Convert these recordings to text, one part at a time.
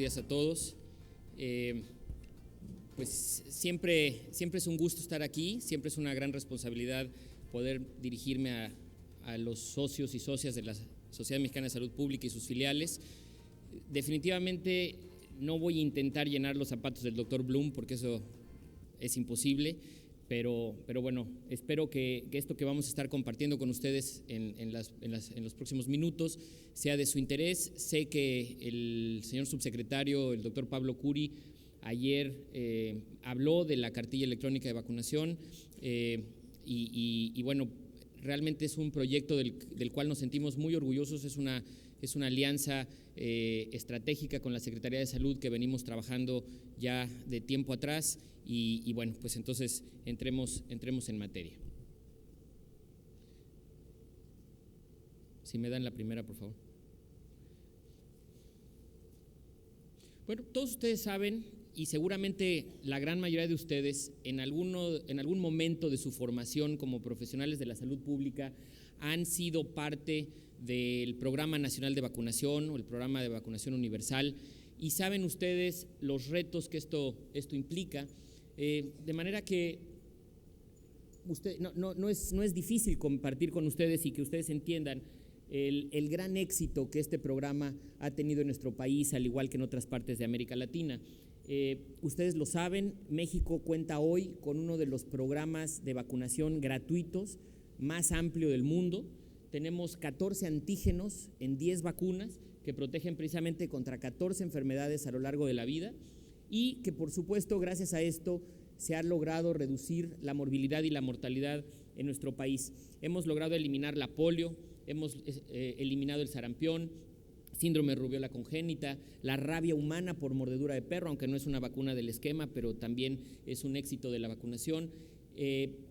días a todos. Pues siempre es un gusto estar aquí, siempre es una gran responsabilidad poder dirigirme a los socios y socias de la Sociedad Mexicana de Salud Pública y sus filiales. Definitivamente no voy a intentar llenar los zapatos del doctor Blum porque eso es imposible, pero bueno, espero que esto que vamos a estar compartiendo con ustedes en los próximos minutos sea de su interés. Sé que el señor subsecretario, el doctor Pablo Curi, ayer habló de la cartilla electrónica de vacunación y bueno, realmente es un proyecto del cual nos sentimos muy orgullosos. Es una alianza estratégica con la Secretaría de Salud que venimos trabajando ya de tiempo atrás y bueno, pues entonces entremos en materia. Si me dan la primera, por favor. Bueno, todos ustedes saben, y seguramente la gran mayoría de ustedes en algún momento de su formación como profesionales de la salud pública han sido parte del Programa Nacional de Vacunación o el Programa de Vacunación Universal, y saben ustedes los retos que esto implica, de manera que no es difícil compartir con ustedes y que ustedes entiendan el gran éxito que este programa ha tenido en nuestro país, al igual que en otras partes de América Latina. Ustedes lo saben, México cuenta hoy con uno de los programas de vacunación gratuitos más amplio del mundo. Tenemos 14 antígenos en 10 vacunas que protegen precisamente contra 14 enfermedades a lo largo de la vida y que, por supuesto, gracias a esto se ha logrado reducir la morbilidad y la mortalidad en nuestro país. Hemos logrado eliminar la polio, hemos eliminado el sarampión, síndrome de rubiola congénita, la rabia humana por mordedura de perro, aunque no es una vacuna del esquema, pero también es un éxito de la vacunación.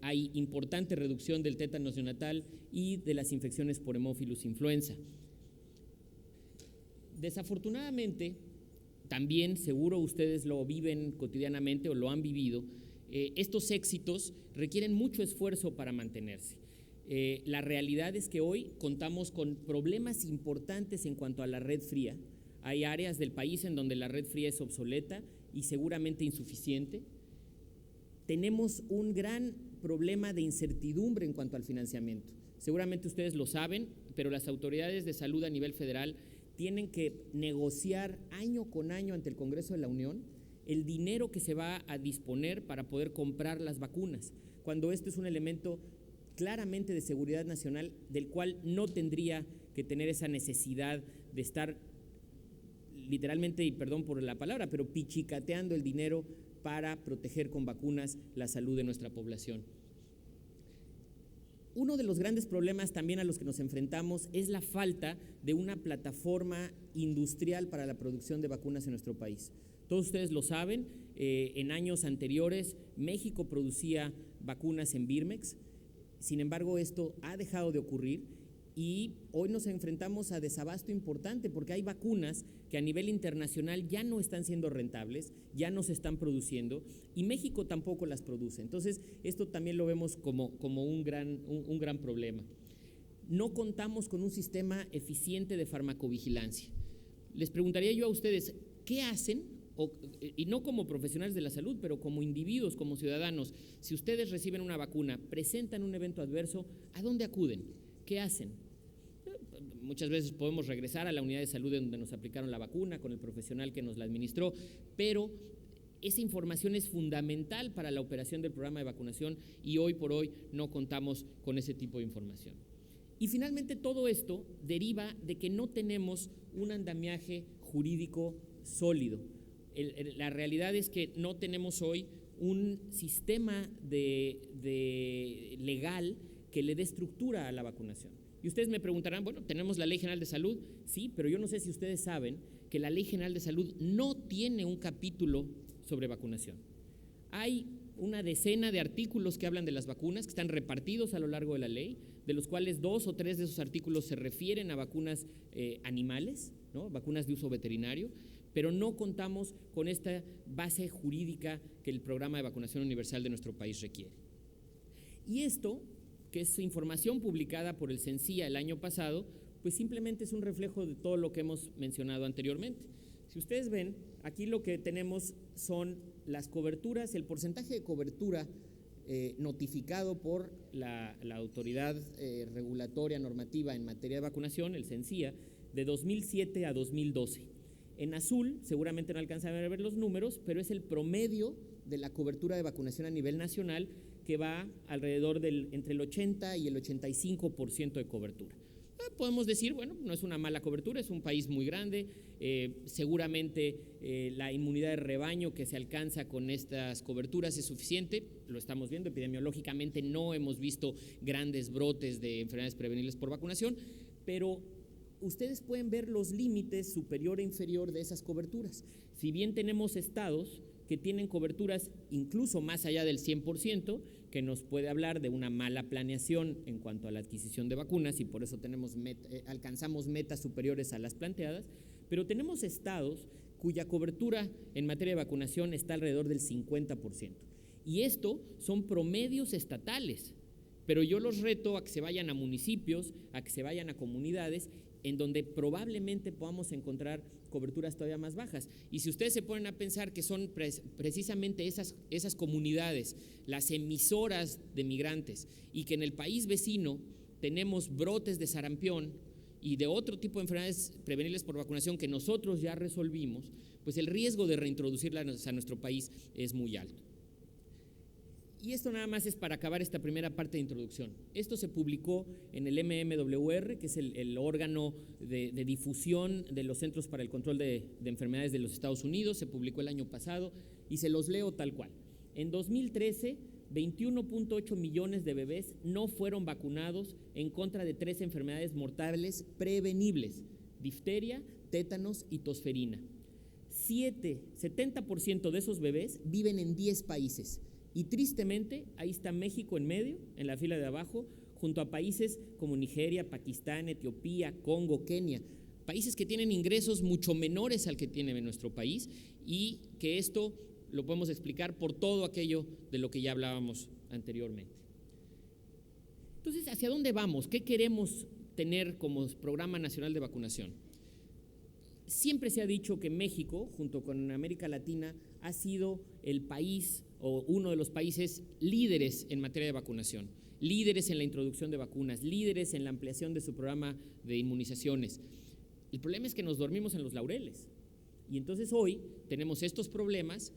Hay importante reducción del tétanos neonatal y de las infecciones por Haemophilus influenza. Desafortunadamente, también seguro ustedes lo viven cotidianamente o lo han vivido, estos éxitos requieren mucho esfuerzo para mantenerse. La realidad es que hoy contamos con problemas importantes en cuanto a la red fría. Hay áreas del país en donde la red fría es obsoleta y seguramente insuficiente. Tenemos un gran problema de incertidumbre en cuanto al financiamiento. Seguramente ustedes lo saben, pero las autoridades de salud a nivel federal tienen que negociar año con año ante el Congreso de la Unión el dinero que se va a disponer para poder comprar las vacunas, cuando esto es un elemento claramente de seguridad nacional del cual no tendría que tener esa necesidad de estar literalmente, y perdón por la palabra, pero pichicateando el dinero para proteger con vacunas la salud de nuestra población. Uno de los grandes problemas también a los que nos enfrentamos es la falta de una plataforma industrial para la producción de vacunas en nuestro país. Todos ustedes lo saben, en años anteriores México producía vacunas en Birmex. Sin embargo, esto ha dejado de ocurrir y hoy nos enfrentamos a desabasto importante porque hay vacunas que a nivel internacional ya no están siendo rentables, ya no se están produciendo y México tampoco las produce. Entonces, esto también lo vemos como un gran problema. No contamos con un sistema eficiente de farmacovigilancia. Les preguntaría yo a ustedes, ¿qué hacen? Y no como profesionales de la salud, pero como individuos, como ciudadanos, si ustedes reciben una vacuna, presentan un evento adverso, ¿a dónde acuden? ¿Qué hacen? Muchas veces podemos regresar a la unidad de salud donde nos aplicaron la vacuna, con el profesional que nos la administró, pero esa información es fundamental para la operación del programa de vacunación y hoy por hoy no contamos con ese tipo de información. Y finalmente todo esto deriva de que no tenemos un andamiaje jurídico sólido. La realidad es que no tenemos hoy un sistema legal que le dé estructura a la vacunación. Y ustedes me preguntarán, bueno, ¿tenemos la Ley General de Salud? Sí, pero yo no sé si ustedes saben que la Ley General de Salud no tiene un capítulo sobre vacunación. Hay una decena de artículos que hablan de las vacunas, que están repartidos a lo largo de la ley, de los cuales 2 o 3 de esos artículos se refieren a vacunas animales, ¿no? Vacunas de uso veterinario, pero no contamos con esta base jurídica que el programa de vacunación universal de nuestro país requiere. Y esto, que es información publicada por el CENSIA el año pasado, pues simplemente es un reflejo de todo lo que hemos mencionado anteriormente. Si ustedes ven, aquí lo que tenemos son las coberturas, el porcentaje de cobertura notificado por la autoridad regulatoria normativa en materia de vacunación, el CENSIA, de 2007 a 2012. En azul, seguramente no alcanzan a ver los números, pero es el promedio de la cobertura de vacunación a nivel nacional, que va alrededor entre el 80 y el 85% de cobertura. Podemos decir, bueno, no es una mala cobertura, es un país muy grande, seguramente la inmunidad de rebaño que se alcanza con estas coberturas es suficiente, lo estamos viendo, epidemiológicamente no hemos visto grandes brotes de enfermedades prevenibles por vacunación, pero ustedes pueden ver los límites superior e inferior de esas coberturas. Si bien tenemos estados que tienen coberturas incluso más allá del 100%, que nos puede hablar de una mala planeación en cuanto a la adquisición de vacunas y por eso alcanzamos metas superiores a las planteadas, pero tenemos estados cuya cobertura en materia de vacunación está alrededor del 50%. Y esto son promedios estatales, pero yo los reto a que se vayan a municipios, a que se vayan a comunidades en donde probablemente podamos encontrar coberturas todavía más bajas. Y si ustedes se ponen a pensar que son precisamente esas comunidades, las emisoras de migrantes, y que en el país vecino tenemos brotes de sarampión y de otro tipo de enfermedades prevenibles por vacunación que nosotros ya resolvimos, pues el riesgo de reintroducirlas a nuestro país es muy alto. Y esto nada más es para acabar esta primera parte de introducción. Esto se publicó en el MMWR, que es el órgano de difusión de los Centros para el Control de Enfermedades de los Estados Unidos, se publicó el año pasado y se los leo tal cual. En 2013, 21.8 millones de bebés no fueron vacunados en contra de 3 enfermedades mortales prevenibles: difteria, tétanos y tosferina. 70% de esos bebés viven en 10 países. Y tristemente, ahí está México en medio, en la fila de abajo, junto a países como Nigeria, Pakistán, Etiopía, Congo, Kenia, países que tienen ingresos mucho menores al que tiene nuestro país, y que esto lo podemos explicar por todo aquello de lo que ya hablábamos anteriormente. Entonces, ¿hacia dónde vamos? ¿Qué queremos tener como Programa Nacional de Vacunación? Siempre se ha dicho que México, junto con América Latina, ha sido el país o uno de los países líderes en materia de vacunación, líderes en la introducción de vacunas, líderes en la ampliación de su programa de inmunizaciones. El problema es que nos dormimos en los laureles y entonces hoy tenemos estos problemas,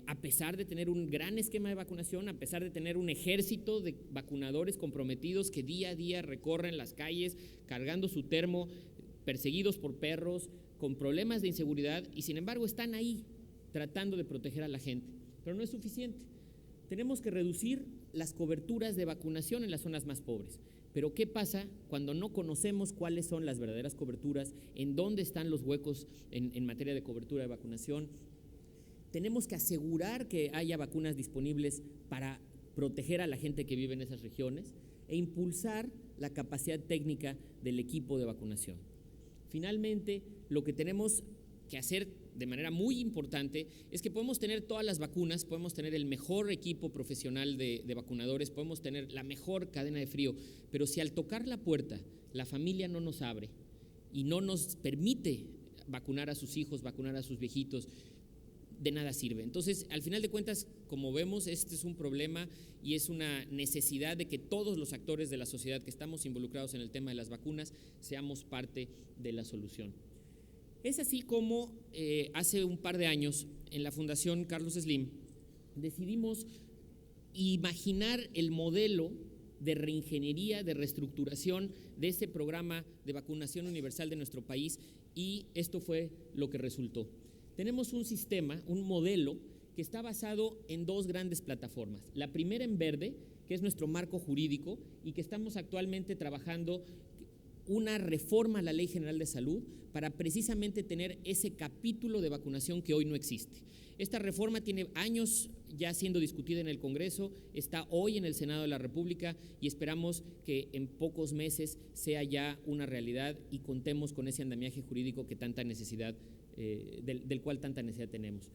a pesar de tener un gran esquema de vacunación, a pesar de tener un ejército de vacunadores comprometidos que día a día recorren las calles cargando su termo, perseguidos por perros, con problemas de inseguridad, y sin embargo están ahí tratando de proteger a la gente. Pero no es suficiente. Tenemos que reducir las coberturas de vacunación en las zonas más pobres. Pero ¿qué pasa cuando no conocemos cuáles son las verdaderas coberturas? ¿En dónde están los huecos en materia de cobertura de vacunación? Tenemos que asegurar que haya vacunas disponibles para proteger a la gente que vive en esas regiones e impulsar la capacidad técnica del equipo de vacunación. Finalmente, lo que tenemos que hacer de manera muy importante es que podemos tener todas las vacunas, podemos tener el mejor equipo profesional de vacunadores, podemos tener la mejor cadena de frío, pero si al tocar la puerta la familia no nos abre y no nos permite vacunar a sus hijos, vacunar a sus viejitos, de nada sirve. Entonces, al final de cuentas, como vemos, este es un problema y es una necesidad de que todos los actores de la sociedad que estamos involucrados en el tema de las vacunas seamos parte de la solución. Es así como hace un par de años en la Fundación Carlos Slim decidimos imaginar el modelo de reingeniería, de reestructuración de ese programa de vacunación universal de nuestro país, y esto fue lo que resultó. Tenemos un sistema, un modelo que está basado en 2 grandes plataformas. La primera en verde, que es nuestro marco jurídico y que estamos actualmente trabajando una reforma a la Ley General de Salud para precisamente tener ese capítulo de vacunación que hoy no existe. Esta reforma tiene años ya siendo discutida en el Congreso, está hoy en el Senado de la República y esperamos que en pocos meses sea ya una realidad y contemos con ese andamiaje jurídico que tanta necesidad, del cual tanta necesidad tenemos.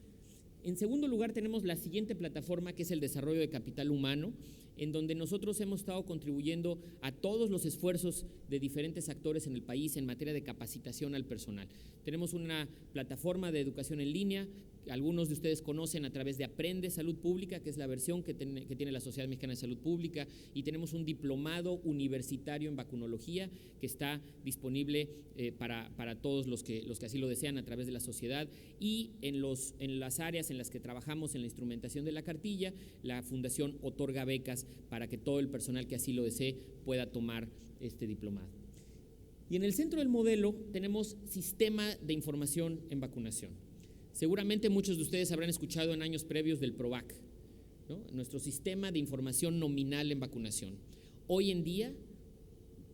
En segundo lugar, tenemos la siguiente plataforma, que es el desarrollo de capital humano, en donde nosotros hemos estado contribuyendo a todos los esfuerzos de diferentes actores en el país en materia de capacitación al personal. Tenemos una plataforma de educación en línea, algunos de ustedes conocen a través de Aprende Salud Pública, que es la versión que tiene la Sociedad Mexicana de Salud Pública, y tenemos un diplomado universitario en vacunología que está disponible para todos los que así lo desean a través de la sociedad, y en las áreas en las que trabajamos en la instrumentación de la cartilla, la Fundación otorga becas para que todo el personal que así lo desee pueda tomar este diplomado. Y en el centro del modelo tenemos Sistema de Información en Vacunación. Seguramente muchos de ustedes habrán escuchado en años previos del PROVAC, ¿no? Nuestro sistema de información nominal en vacunación. Hoy en día,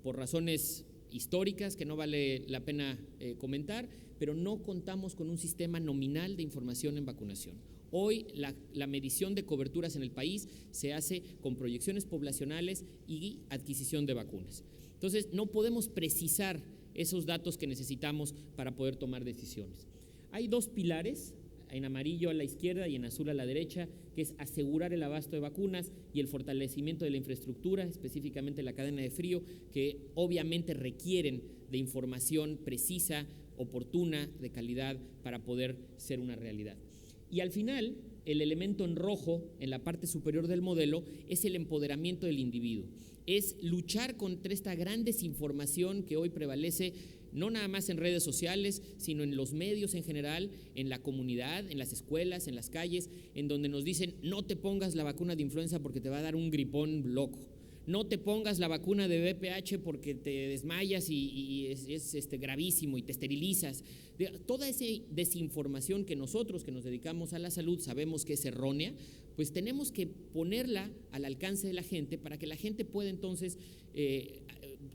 por razones históricas que no vale la pena comentar, pero no contamos con un sistema nominal de información en vacunación. Hoy la medición de coberturas en el país se hace con proyecciones poblacionales y adquisición de vacunas. Entonces, no podemos precisar esos datos que necesitamos para poder tomar decisiones. Hay dos pilares, en amarillo a la izquierda y en azul a la derecha, que es asegurar el abasto de vacunas y el fortalecimiento de la infraestructura, específicamente la cadena de frío, que obviamente requieren de información precisa, oportuna, de calidad, para poder ser una realidad. Y al final, el elemento en rojo, en la parte superior del modelo, es el empoderamiento del individuo. Es luchar contra esta gran desinformación que hoy prevalece, no nada más en redes sociales, sino en los medios en general, en la comunidad, en las escuelas, en las calles, en donde nos dicen: no te pongas la vacuna de influenza porque te va a dar un gripón loco, no te pongas la vacuna de VPH porque te desmayas y es gravísimo y te esterilizas. Toda esa desinformación que nosotros que nos dedicamos a la salud sabemos que es errónea, pues tenemos que ponerla al alcance de la gente para que la gente pueda entonces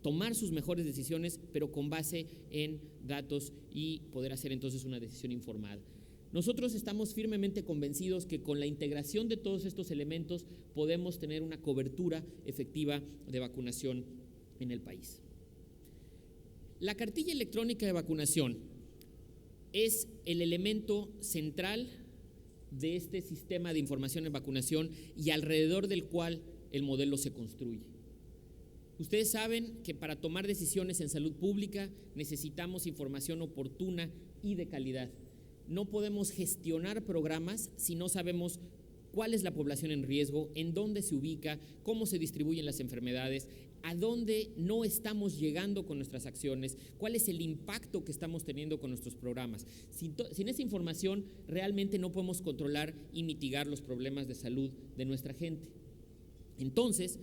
tomar sus mejores decisiones, pero con base en datos, y poder hacer entonces una decisión informada. Nosotros estamos firmemente convencidos que con la integración de todos estos elementos podemos tener una cobertura efectiva de vacunación en el país. La cartilla electrónica de vacunación es el elemento central de este sistema de información en vacunación y alrededor del cual el modelo se construye. Ustedes saben que para tomar decisiones en salud pública necesitamos información oportuna y de calidad. No podemos gestionar programas si no sabemos cuál es la población en riesgo, en dónde se ubica, cómo se distribuyen las enfermedades, a dónde no estamos llegando con nuestras acciones, cuál es el impacto que estamos teniendo con nuestros programas. Sin esa información realmente no podemos controlar y mitigar los problemas de salud de nuestra gente. Entonces,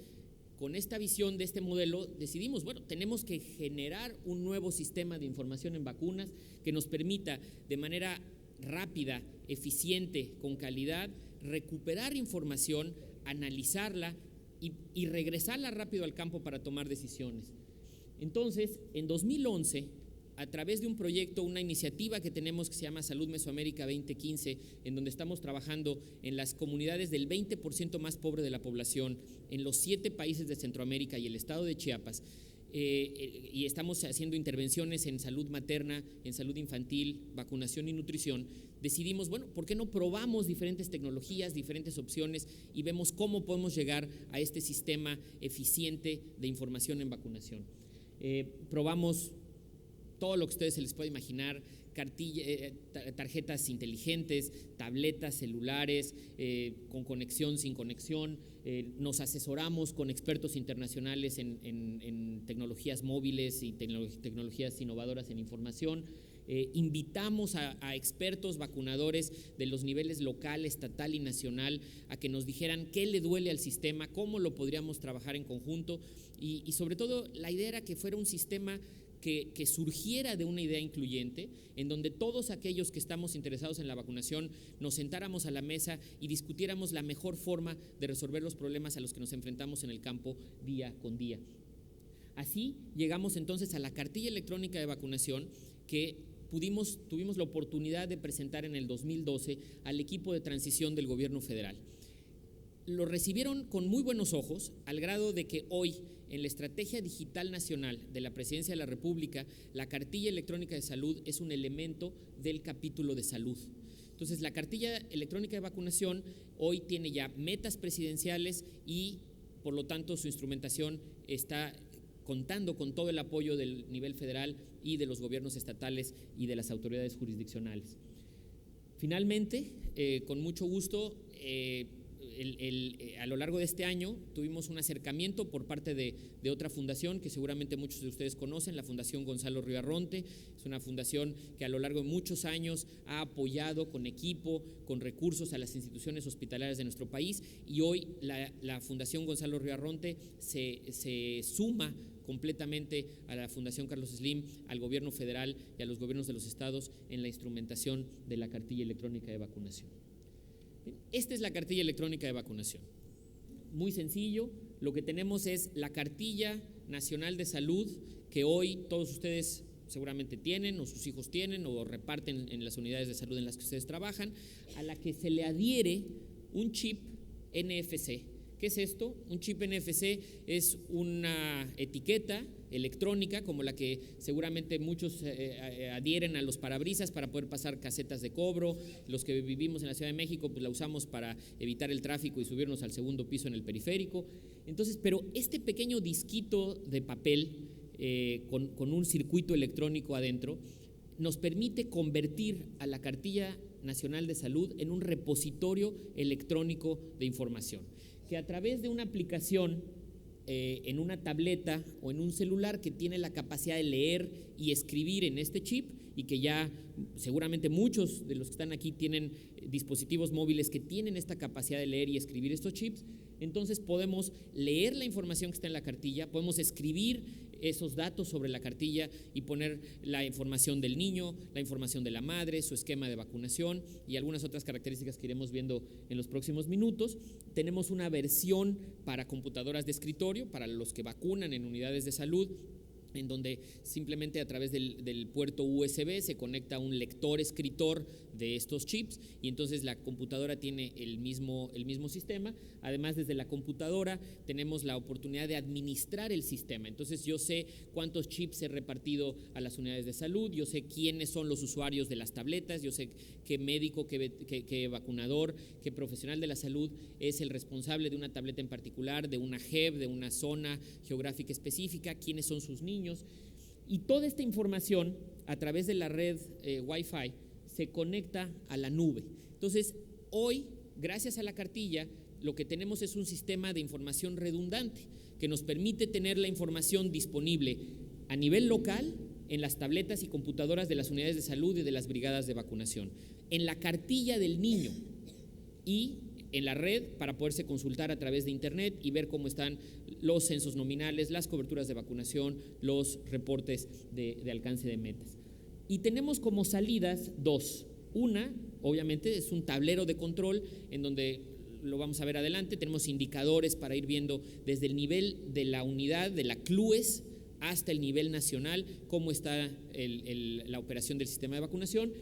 con esta visión de este modelo decidimos, tenemos que generar un nuevo sistema de información en vacunas que nos permita de manera rápida, eficiente, con calidad, recuperar información, analizarla y regresarla rápido al campo para tomar decisiones. Entonces, en 2011, a través de un proyecto, una iniciativa que tenemos que se llama Salud Mesoamérica 2015, en donde estamos trabajando en las comunidades del 20% más pobre de la población, en los 7 países de Centroamérica y el estado de Chiapas, y estamos haciendo intervenciones en salud materna, en salud infantil, vacunación y nutrición. Decidimos, ¿por qué no probamos diferentes tecnologías, diferentes opciones y vemos cómo podemos llegar a este sistema eficiente de información en vacunación? Probamos todo lo que a ustedes se les puede imaginar: tarjetas inteligentes, tabletas, celulares, con conexión, sin conexión. Nos asesoramos con expertos internacionales en tecnologías móviles y tecnologías innovadoras en información. Invitamos a expertos vacunadores de los niveles local, estatal y nacional a que nos dijeran qué le duele al sistema, cómo lo podríamos trabajar en conjunto, y sobre todo la idea era que fuera un sistema que surgiera de una idea incluyente, en donde todos aquellos que estamos interesados en la vacunación nos sentáramos a la mesa y discutiéramos la mejor forma de resolver los problemas a los que nos enfrentamos en el campo día con día. Así llegamos entonces a la cartilla electrónica de vacunación que tuvimos la oportunidad de presentar en el 2012 al equipo de transición del gobierno federal. Lo recibieron con muy buenos ojos, al grado de que hoy, en la Estrategia Digital Nacional de la Presidencia de la República, la cartilla electrónica de salud es un elemento del capítulo de salud. Entonces, la cartilla electrónica de vacunación hoy tiene ya metas presidenciales y, por lo tanto, su instrumentación está contando con todo el apoyo del nivel federal y de los gobiernos estatales y de las autoridades jurisdiccionales. Finalmente, con mucho gusto, a lo largo de este año tuvimos un acercamiento por parte de otra fundación que seguramente muchos de ustedes conocen, la Fundación Gonzalo Rivadronte. Es una fundación que a lo largo de muchos años ha apoyado con equipo, con recursos a las instituciones hospitalarias de nuestro país, y hoy la Fundación Gonzalo Rivadronte se suma completamente a la Fundación Carlos Slim, al gobierno federal y a los gobiernos de los estados en la instrumentación de la cartilla electrónica de vacunación. Esta es la cartilla electrónica de vacunación. Muy sencillo, lo que tenemos es la cartilla nacional de salud que hoy todos ustedes seguramente tienen, o sus hijos tienen, o reparten en las unidades de salud en las que ustedes trabajan, a la que se le adhiere un chip NFC. ¿Qué es esto? Un chip NFC es una etiqueta electrónica como la que seguramente muchos adhieren a los parabrisas para poder pasar casetas de cobro. Los que vivimos en la Ciudad de México pues la usamos para evitar el tráfico y subirnos al segundo piso en el periférico. Entonces, pero este pequeño disquito de papel con un circuito electrónico adentro nos permite convertir a la Cartilla Nacional de Salud en un repositorio electrónico de información, que a través de una aplicación en una tableta o en un celular que tiene la capacidad de leer y escribir en este chip, y que ya seguramente muchos de los que están aquí tienen dispositivos móviles que tienen esta capacidad de leer y escribir estos chips. Entonces podemos leer la información que está en la cartilla, podemos escribir esos datos sobre la cartilla y poner la información del niño, la información de la madre, su esquema de vacunación y algunas otras características que iremos viendo en los próximos minutos. Tenemos una versión para computadoras de escritorio, para los que vacunan en unidades de salud, en donde simplemente a través del puerto USB se conecta un lector escritor de estos chips, y entonces la computadora tiene el mismo sistema. Además, desde la computadora tenemos la oportunidad de administrar el sistema. Entonces yo sé cuántos chips he repartido a las unidades de salud, yo sé quiénes son los usuarios de las tabletas, yo sé qué médico, qué vacunador, qué profesional de la salud es el responsable de una tableta en particular, de una JEB, de una zona geográfica específica, quiénes son sus niños. Y toda esta información a través de la red Wi-Fi se conecta a la nube. Entonces, hoy, gracias a la cartilla, lo que tenemos es un sistema de información redundante que nos permite tener la información disponible a nivel local en las tabletas y computadoras de las unidades de salud y de las brigadas de vacunación, en la cartilla del niño y en la red para poderse consultar a través de internet y ver cómo están los censos nominales, las coberturas de vacunación, los reportes de alcance de metas. Y tenemos como salidas dos. Una, obviamente, es un tablero de control en donde, lo vamos a ver adelante, tenemos indicadores para ir viendo desde el nivel de la unidad, de la CLUES, hasta el nivel nacional, cómo está la operación del sistema de vacunación.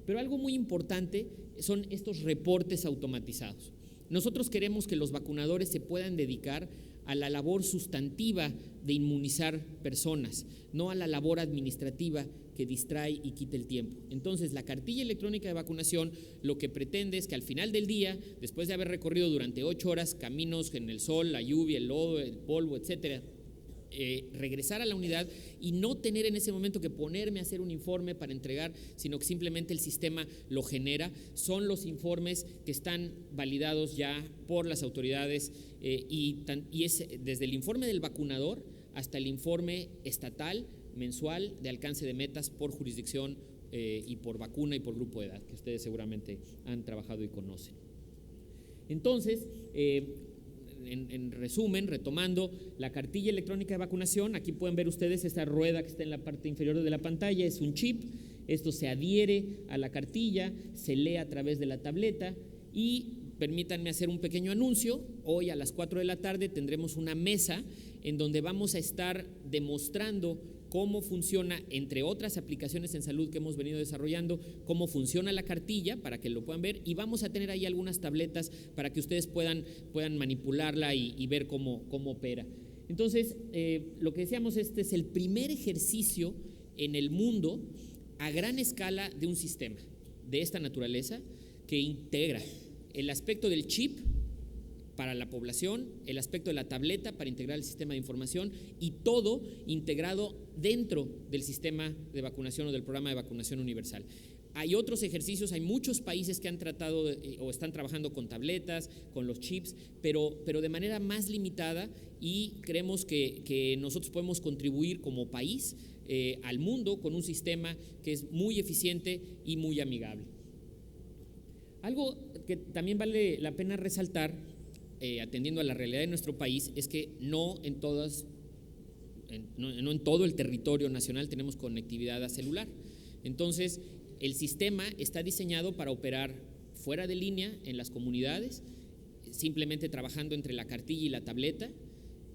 Pero algo muy importante son estos reportes automatizados. Nosotros queremos que los vacunadores se puedan dedicar a la labor sustantiva de inmunizar personas, no a la labor administrativa que distrae y quita el tiempo. Entonces, la cartilla electrónica de vacunación lo que pretende es que al final del día, después de haber recorrido durante 8 horas caminos en el sol, la lluvia, el lodo, el polvo, etcétera, regresar a la unidad y no tener en ese momento que ponerme a hacer un informe para entregar, sino que simplemente el sistema lo genera. Son los informes que están validados ya por las autoridades y es desde el informe del vacunador hasta el informe estatal mensual de alcance de metas por jurisdicción y por vacuna y por grupo de edad, que ustedes seguramente han trabajado y conocen. Entonces, en resumen, retomando la cartilla electrónica de vacunación, aquí pueden ver ustedes esta rueda que está en la parte inferior de la pantalla, es un chip. Esto se adhiere a la cartilla, se lee a través de la tableta y permítanme hacer un pequeño anuncio. Hoy a las 4 de la tarde tendremos una mesa en donde vamos a estar demostrando cómo funciona, entre otras aplicaciones en salud que hemos venido desarrollando, cómo funciona la cartilla para que lo puedan ver, y vamos a tener ahí algunas tabletas para que ustedes puedan manipularla y ver cómo opera. Entonces, lo que decíamos, este es el primer ejercicio en el mundo a gran escala de un sistema de esta naturaleza, que integra el aspecto del chip para la población, el aspecto de la tableta para integrar el sistema de información y todo integrado dentro del sistema de vacunación o del programa de vacunación universal. Hay otros ejercicios, hay muchos países que han tratado o están trabajando con tabletas, con los chips, pero de manera más limitada, y creemos que nosotros podemos contribuir como país al mundo con un sistema que es muy eficiente y muy amigable. Algo que también vale la pena resaltar, atendiendo a la realidad de nuestro país, es que no en todo el territorio nacional tenemos conectividad a celular. Entonces, el sistema está diseñado para operar fuera de línea en las comunidades, simplemente trabajando entre la cartilla y la tableta.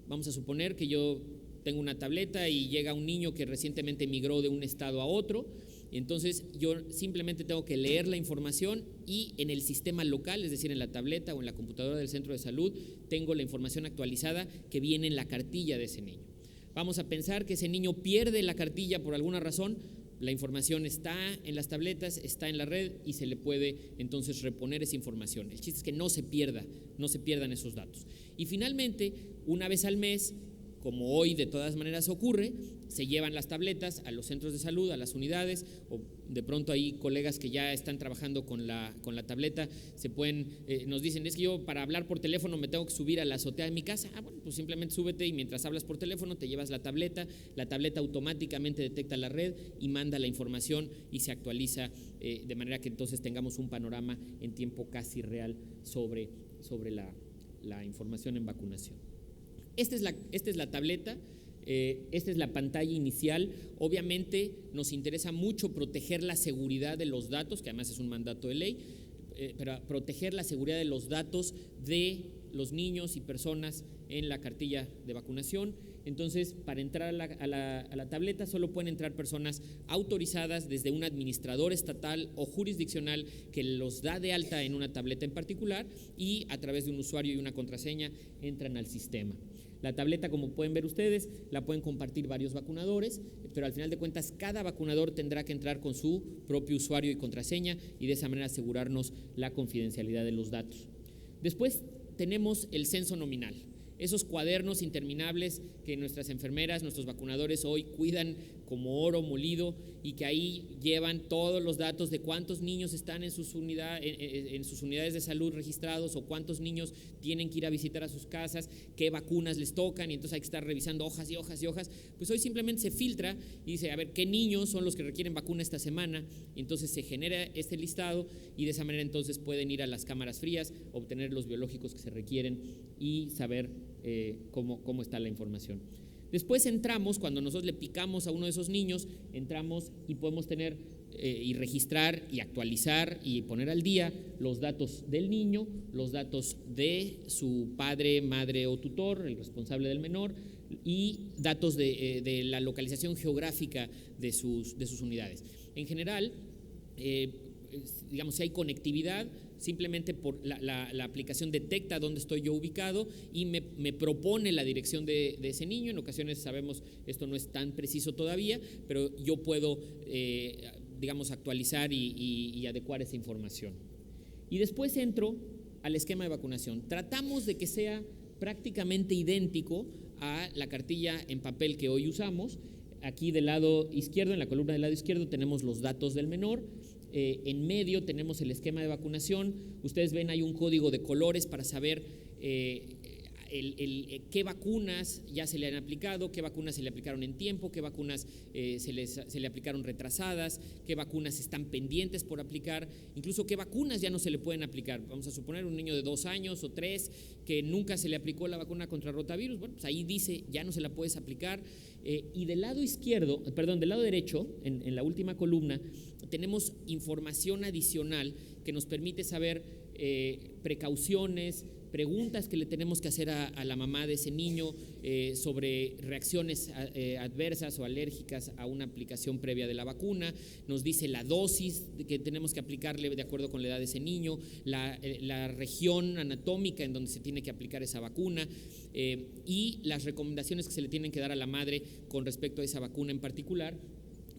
Vamos a suponer que yo tengo una tableta y llega un niño que recientemente migró de un estado a otro. Entonces yo simplemente tengo que leer la información y en el sistema local, es decir, en la tableta o en la computadora del centro de salud, tengo la información actualizada que viene en la cartilla de ese niño. Vamos a pensar que ese niño pierde la cartilla por alguna razón, la información está en las tabletas, está en la red y se le puede entonces reponer esa información. El chiste es que no se pierdan esos datos. Y finalmente, una vez al mes, como hoy de todas maneras ocurre, se llevan las tabletas a los centros de salud, a las unidades, o de pronto hay colegas que ya están trabajando con la tableta, nos dicen, es que yo para hablar por teléfono me tengo que subir a la azotea de mi casa. Bueno, pues simplemente súbete y mientras hablas por teléfono te llevas la tableta automáticamente detecta la red y manda la información y se actualiza de manera que entonces tengamos un panorama en tiempo casi real sobre la información en vacunación. Esta es la tableta, esta es la pantalla inicial. Obviamente nos interesa mucho proteger la seguridad de los datos, que además es un mandato de ley, pero proteger la seguridad de los datos de los niños y personas en la cartilla de vacunación. Entonces, para entrar a la tableta solo pueden entrar personas autorizadas desde un administrador estatal o jurisdiccional que los da de alta en una tableta en particular y a través de un usuario y una contraseña entran al sistema. La tableta, como pueden ver ustedes, la pueden compartir varios vacunadores, pero al final de cuentas cada vacunador tendrá que entrar con su propio usuario y contraseña y de esa manera asegurarnos la confidencialidad de los datos. Después tenemos el censo nominal, esos cuadernos interminables que nuestras enfermeras, nuestros vacunadores hoy cuidan como oro molido y que ahí llevan todos los datos de cuántos niños están en sus unidades de salud registrados o cuántos niños tienen que ir a visitar a sus casas, qué vacunas les tocan y entonces hay que estar revisando hojas y hojas y hojas. Pues hoy simplemente se filtra y dice, a ver, ¿qué niños son los que requieren vacuna esta semana? Y entonces se genera este listado y de esa manera entonces pueden ir a las cámaras frías, obtener los biológicos que se requieren y saber cómo está la información. Después entramos, cuando nosotros le picamos a uno de esos niños, entramos y podemos tener y registrar y actualizar y poner al día los datos del niño, los datos de su padre, madre o tutor, el responsable del menor, y datos de la localización geográfica de sus unidades. En general, digamos, si hay conectividad, simplemente por la aplicación detecta dónde estoy yo ubicado y me propone la dirección de ese niño. En ocasiones sabemos, esto no es tan preciso todavía, pero yo puedo, digamos, actualizar y adecuar esa información. Y después entro al esquema de vacunación. Tratamos de que sea prácticamente idéntico a la cartilla en papel que hoy usamos. Aquí del lado izquierdo, en la columna del lado izquierdo, tenemos los datos del menor. En medio tenemos el esquema de vacunación. Ustedes ven, hay un código de colores para saber qué vacunas ya se le han aplicado, qué vacunas se le aplicaron en tiempo, qué vacunas se le aplicaron retrasadas, qué vacunas están pendientes por aplicar, incluso qué vacunas ya no se le pueden aplicar. Vamos a suponer un niño de 2 años o 3 que nunca se le aplicó la vacuna contra rotavirus. Bueno, pues ahí dice ya no se la puedes aplicar. Y del lado derecho, en la última columna, tenemos información adicional que nos permite saber precauciones, preguntas que le tenemos que hacer a la mamá de ese niño sobre reacciones adversas o alérgicas a una aplicación previa de la vacuna. Nos dice la dosis que tenemos que aplicarle de acuerdo con la edad de ese niño, la región anatómica en donde se tiene que aplicar esa vacuna y las recomendaciones que se le tienen que dar a la madre con respecto a esa vacuna en particular.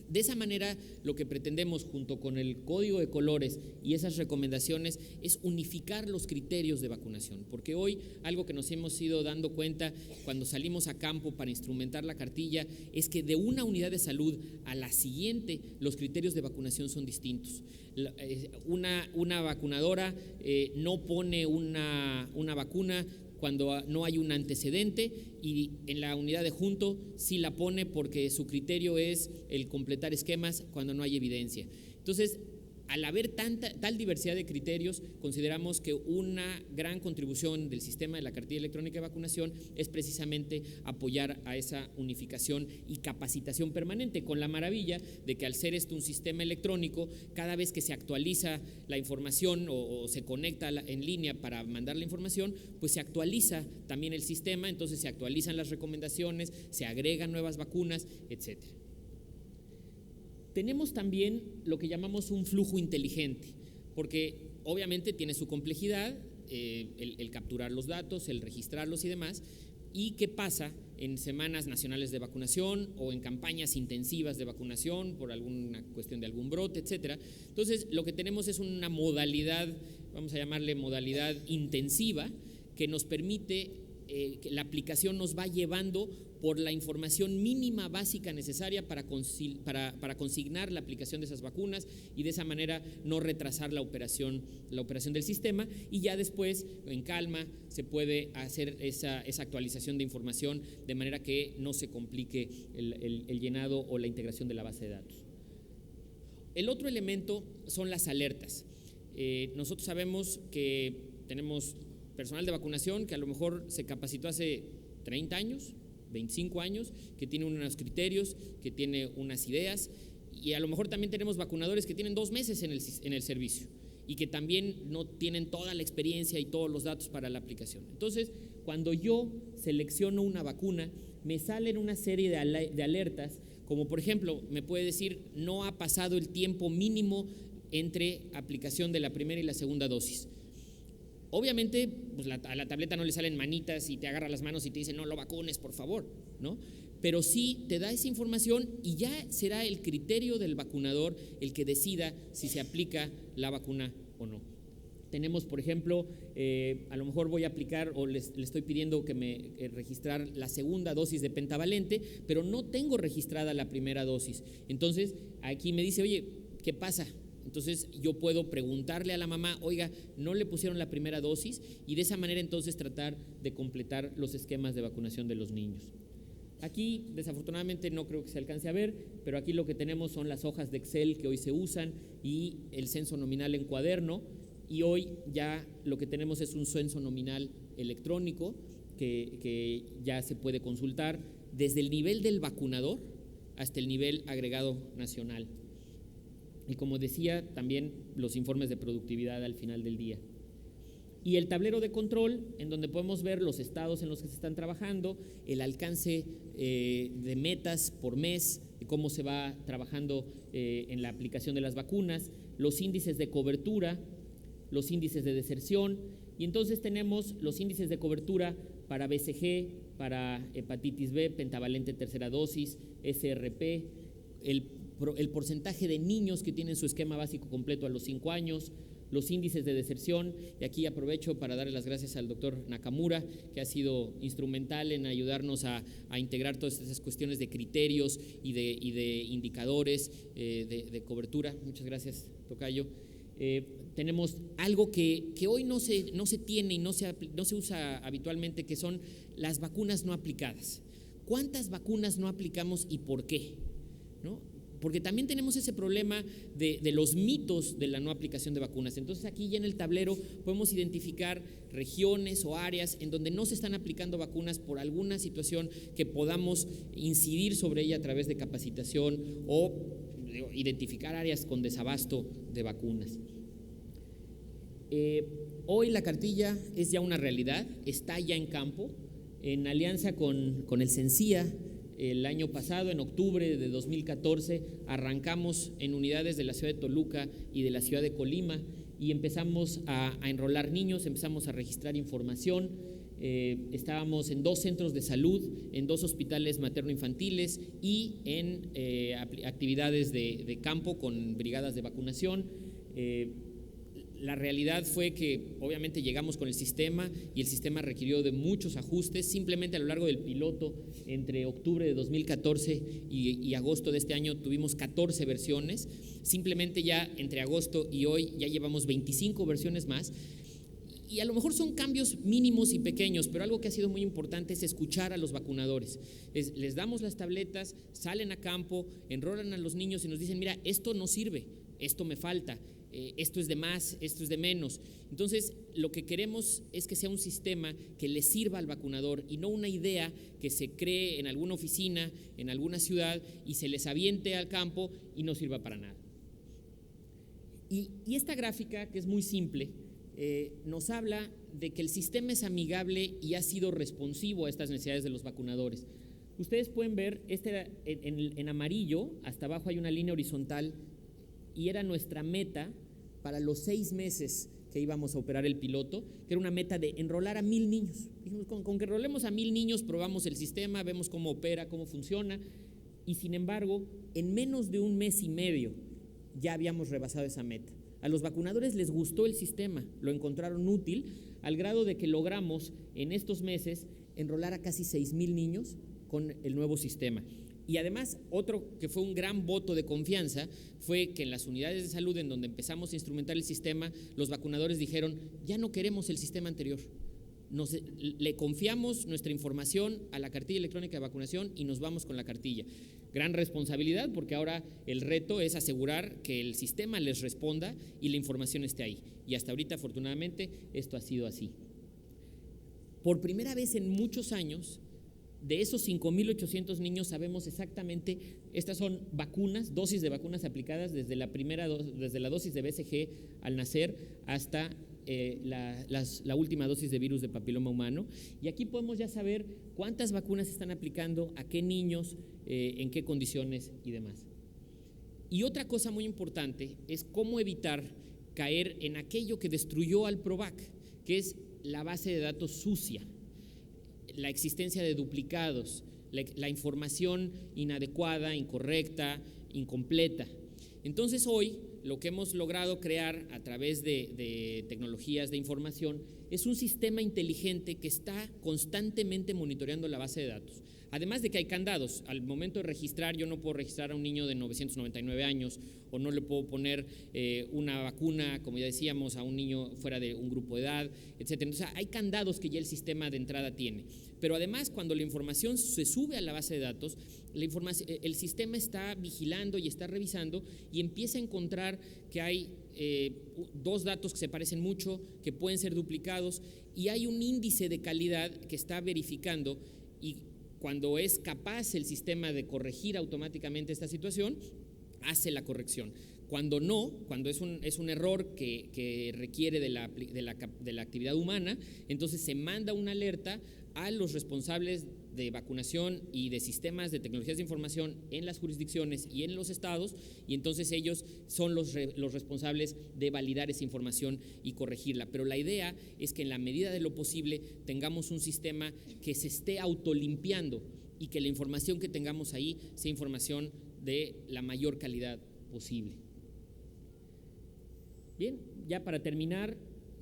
De esa manera, lo que pretendemos junto con el código de colores y esas recomendaciones es unificar los criterios de vacunación, porque hoy algo que nos hemos ido dando cuenta cuando salimos a campo para instrumentar la cartilla es que de una unidad de salud a la siguiente los criterios de vacunación son distintos. Una vacunadora no pone una vacuna cuando no hay un antecedente, y en la unidad de junto sí la pone porque su criterio es el completar esquemas cuando no hay evidencia. Entonces, al haber tal diversidad de criterios, consideramos que una gran contribución del sistema de la cartilla electrónica de vacunación es precisamente apoyar a esa unificación y capacitación permanente, con la maravilla de que al ser esto un sistema electrónico, cada vez que se actualiza la información o se conecta en línea para mandar la información, pues se actualiza también el sistema, entonces se actualizan las recomendaciones, se agregan nuevas vacunas, etcétera. Tenemos también lo que llamamos un flujo inteligente, porque obviamente tiene su complejidad, el capturar los datos, el registrarlos y demás. ¿Y qué pasa en semanas nacionales de vacunación o en campañas intensivas de vacunación por alguna cuestión de algún brote, etcétera? Entonces, lo que tenemos es una modalidad, vamos a llamarle modalidad intensiva, que nos permite que la aplicación nos va llevando por la información mínima básica necesaria para consignar la aplicación de esas vacunas y de esa manera no retrasar la operación del sistema, y ya después en calma se puede hacer esa actualización de información de manera que no se complique el llenado o la integración de la base de datos. El otro elemento son las alertas. Nosotros sabemos que tenemos personal de vacunación que a lo mejor se capacitó hace 30 años, 25 años, que tiene unos criterios, que tiene unas ideas, y a lo mejor también tenemos vacunadores que tienen 2 meses en el servicio y que también no tienen toda la experiencia y todos los datos para la aplicación. Entonces, cuando yo selecciono una vacuna, me salen una serie de alertas, como por ejemplo, me puede decir, no ha pasado el tiempo mínimo entre aplicación de la primera y la segunda dosis. Obviamente, pues a la tableta no le salen manitas y te agarra las manos y te dice no lo vacunes, por favor, ¿no? Pero sí te da esa información y ya será el criterio del vacunador el que decida si se aplica la vacuna o no. Tenemos, por ejemplo, a lo mejor voy a aplicar o le estoy pidiendo que me registrar la segunda dosis de pentavalente, pero no tengo registrada la primera dosis. Entonces, aquí me dice, oye, ¿qué pasa? Entonces yo puedo preguntarle a la mamá, oiga, ¿no le pusieron la primera dosis? Y de esa manera entonces tratar de completar los esquemas de vacunación de los niños. Aquí desafortunadamente no creo que se alcance a ver, pero aquí lo que tenemos son las hojas de Excel que hoy se usan y el censo nominal en cuaderno, y hoy ya lo que tenemos es un censo nominal electrónico que ya se puede consultar desde el nivel del vacunador hasta el nivel agregado nacional. Y como decía, también los informes de productividad al final del día. Y el tablero de control, en donde podemos ver los estados en los que se están trabajando, el alcance de metas por mes, de cómo se va trabajando en la aplicación de las vacunas, los índices de cobertura, los índices de deserción, y entonces tenemos los índices de cobertura para BCG, para hepatitis B, pentavalente tercera dosis, SRP, el porcentaje de niños que tienen su esquema básico completo a los 5 años, los índices de deserción, y aquí aprovecho para darle las gracias al doctor Nakamura, que ha sido instrumental en ayudarnos a integrar todas esas cuestiones de criterios y de indicadores de cobertura. Muchas gracias, tocayo. Tenemos algo que hoy no se tiene y no se usa habitualmente, que son las vacunas no aplicadas. ¿Cuántas vacunas no aplicamos y por qué? ¿No? Porque también tenemos ese problema de los mitos de la no aplicación de vacunas. Entonces aquí ya en el tablero podemos identificar regiones o áreas en donde no se están aplicando vacunas por alguna situación que podamos incidir sobre ella a través de capacitación o identificar áreas con desabasto de vacunas. Hoy la cartilla es ya una realidad, está ya en campo, en alianza con el CENSIA. El año pasado, en octubre de 2014, arrancamos en unidades de la ciudad de Toluca y de la ciudad de Colima y empezamos a enrolar niños, empezamos a registrar información. estábamos en 2 centros de salud, en 2 hospitales materno-infantiles y en actividades de campo con brigadas de vacunación. La realidad fue que obviamente llegamos con el sistema y el sistema requirió de muchos ajustes. Simplemente a lo largo del piloto, entre octubre de 2014 y agosto de este año, tuvimos 14 versiones. Simplemente ya entre agosto y hoy ya llevamos 25 versiones más. Y a lo mejor son cambios mínimos y pequeños, pero algo que ha sido muy importante es escuchar a los vacunadores. Les damos las tabletas, salen a campo, enrolan a los niños y nos dicen, mira, esto no sirve, esto me falta. Esto es de más, esto es de menos. Entonces, lo que queremos es que sea un sistema que le sirva al vacunador y no una idea que se cree en alguna oficina, en alguna ciudad y se les aviente al campo y no sirva para nada. Y esta gráfica, que es muy simple, nos habla de que el sistema es amigable y ha sido responsivo a estas necesidades de los vacunadores. Ustedes pueden ver, en amarillo, hasta abajo hay una línea horizontal y era nuestra meta para los 6 meses que íbamos a operar el piloto, que era una meta de enrolar a 1,000 niños. Dijimos, con que enrolemos a 1,000 niños, probamos el sistema, vemos cómo opera, cómo funciona, y sin embargo, en menos de 1 mes y medio ya habíamos rebasado esa meta. A los vacunadores les gustó el sistema, lo encontraron útil, al grado de que logramos en estos meses enrolar a casi 6,000 niños con el nuevo sistema. Y además, otro que fue un gran voto de confianza fue que en las unidades de salud en donde empezamos a instrumentar el sistema, los vacunadores dijeron, ya no queremos el sistema anterior. Le confiamos nuestra información a la cartilla electrónica de vacunación y nos vamos con la cartilla. Gran responsabilidad, porque ahora el reto es asegurar que el sistema les responda y la información esté ahí. Y hasta ahorita, afortunadamente, esto ha sido así. Por primera vez en muchos años, de esos 5,800 niños sabemos exactamente, estas son vacunas, dosis de vacunas aplicadas desde la dosis de BCG al nacer hasta la última dosis de virus de papiloma humano. Y aquí podemos ya saber cuántas vacunas están aplicando, a qué niños, en qué condiciones y demás. Y otra cosa muy importante es cómo evitar caer en aquello que destruyó al PROVAC, que es la base de datos sucia, la existencia de duplicados, la información inadecuada, incorrecta, incompleta. Entonces hoy lo que hemos logrado crear a través de tecnologías de información es un sistema inteligente que está constantemente monitoreando la base de datos. Además de que hay candados, al momento de registrar yo no puedo registrar a un niño de 999 años o no le puedo poner una vacuna, como ya decíamos, a un niño fuera de un grupo de edad, etc. Entonces hay candados que ya el sistema de entrada tiene. Pero además, cuando la información se sube a la base de datos, el sistema está vigilando y está revisando y empieza a encontrar que hay 2 datos que se parecen mucho, que pueden ser duplicados, y hay un índice de calidad que está verificando, y cuando es capaz el sistema de corregir automáticamente esta situación, hace la corrección. Cuando no, cuando es un error que requiere de la actividad humana, entonces se manda una alerta a los responsables de vacunación y de sistemas de tecnologías de información en las jurisdicciones y en los estados, y entonces ellos son los responsables de validar esa información y corregirla. Pero la idea es que en la medida de lo posible tengamos un sistema que se esté autolimpiando y que la información que tengamos ahí sea información de la mayor calidad posible. Bien, ya para terminar,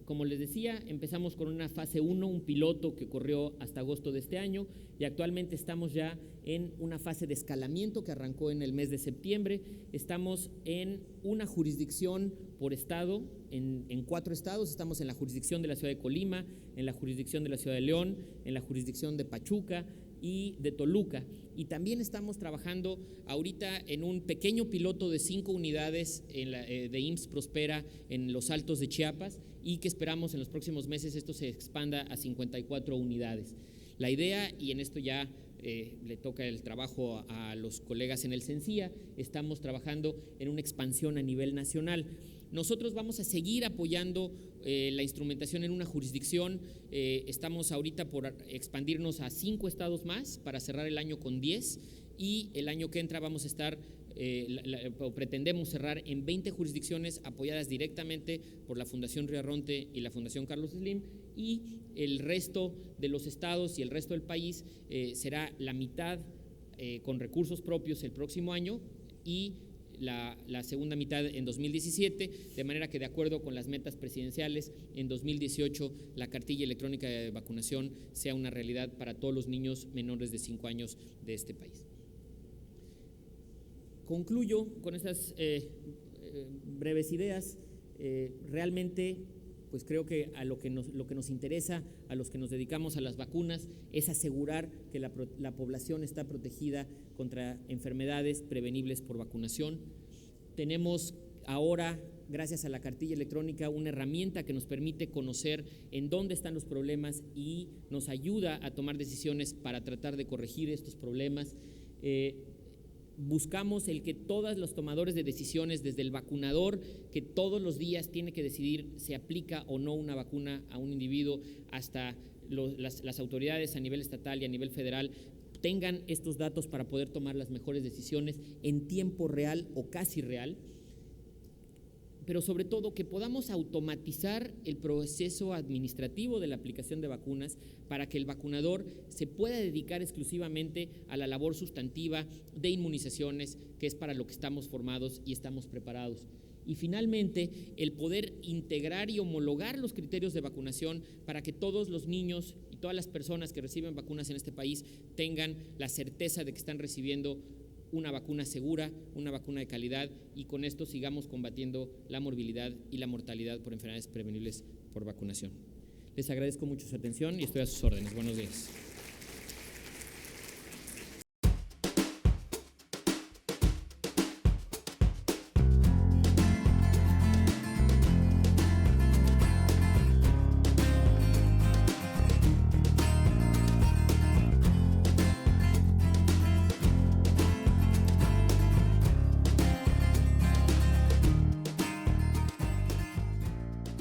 como les decía, empezamos con una fase 1, un piloto que corrió hasta agosto de este año, y actualmente estamos ya en una fase de escalamiento que arrancó en el mes de septiembre. Estamos en una jurisdicción por estado, en 4 estados. Estamos en la jurisdicción de la ciudad de Colima, en la jurisdicción de la ciudad de León, en la jurisdicción de Pachuca y de Toluca. Y también estamos trabajando ahorita en un pequeño piloto de 5 unidades de IMSS Prospera en los Altos de Chiapas, y que esperamos en los próximos meses esto se expanda a 54 unidades. La idea, y en esto ya le toca el trabajo a los colegas en el CENSIA, estamos trabajando en una expansión a nivel nacional. Nosotros vamos a seguir apoyando la instrumentación en una jurisdicción. Estamos ahorita por expandirnos a 5 estados más para cerrar el año con 10, y el año que entra vamos a estar o pretendemos cerrar en 20 jurisdicciones apoyadas directamente por la Fundación Río Arronte y la Fundación Carlos Slim, y el resto de los estados y el resto del país será la mitad con recursos propios el próximo año y la segunda mitad en 2017, de manera que de acuerdo con las metas presidenciales, en 2018 la cartilla electrónica de vacunación sea una realidad para todos los niños menores de 5 años de este país. Concluyo con estas breves ideas. Realmente, pues creo que lo que nos interesa, a los que nos dedicamos a las vacunas, es asegurar que la población está protegida contra enfermedades prevenibles por vacunación. Tenemos ahora, gracias a la cartilla electrónica, una herramienta que nos permite conocer en dónde están los problemas y nos ayuda a tomar decisiones para tratar de corregir estos problemas. Buscamos el que todos los tomadores de decisiones, desde el vacunador, que todos los días tiene que decidir si aplica o no una vacuna a un individuo, hasta las autoridades a nivel estatal y a nivel federal, tengan estos datos para poder tomar las mejores decisiones en tiempo real o casi real, pero sobre todo que podamos automatizar el proceso administrativo de la aplicación de vacunas para que el vacunador se pueda dedicar exclusivamente a la labor sustantiva de inmunizaciones, que es para lo que estamos formados y estamos preparados. Y finalmente, el poder integrar y homologar los criterios de vacunación para que todos los niños y todas las personas que reciben vacunas en este país tengan la certeza de que están recibiendo una vacuna segura, una vacuna de calidad, y con esto sigamos combatiendo la morbilidad y la mortalidad por enfermedades prevenibles por vacunación. Les agradezco mucho su atención y estoy a sus órdenes. Buenos días.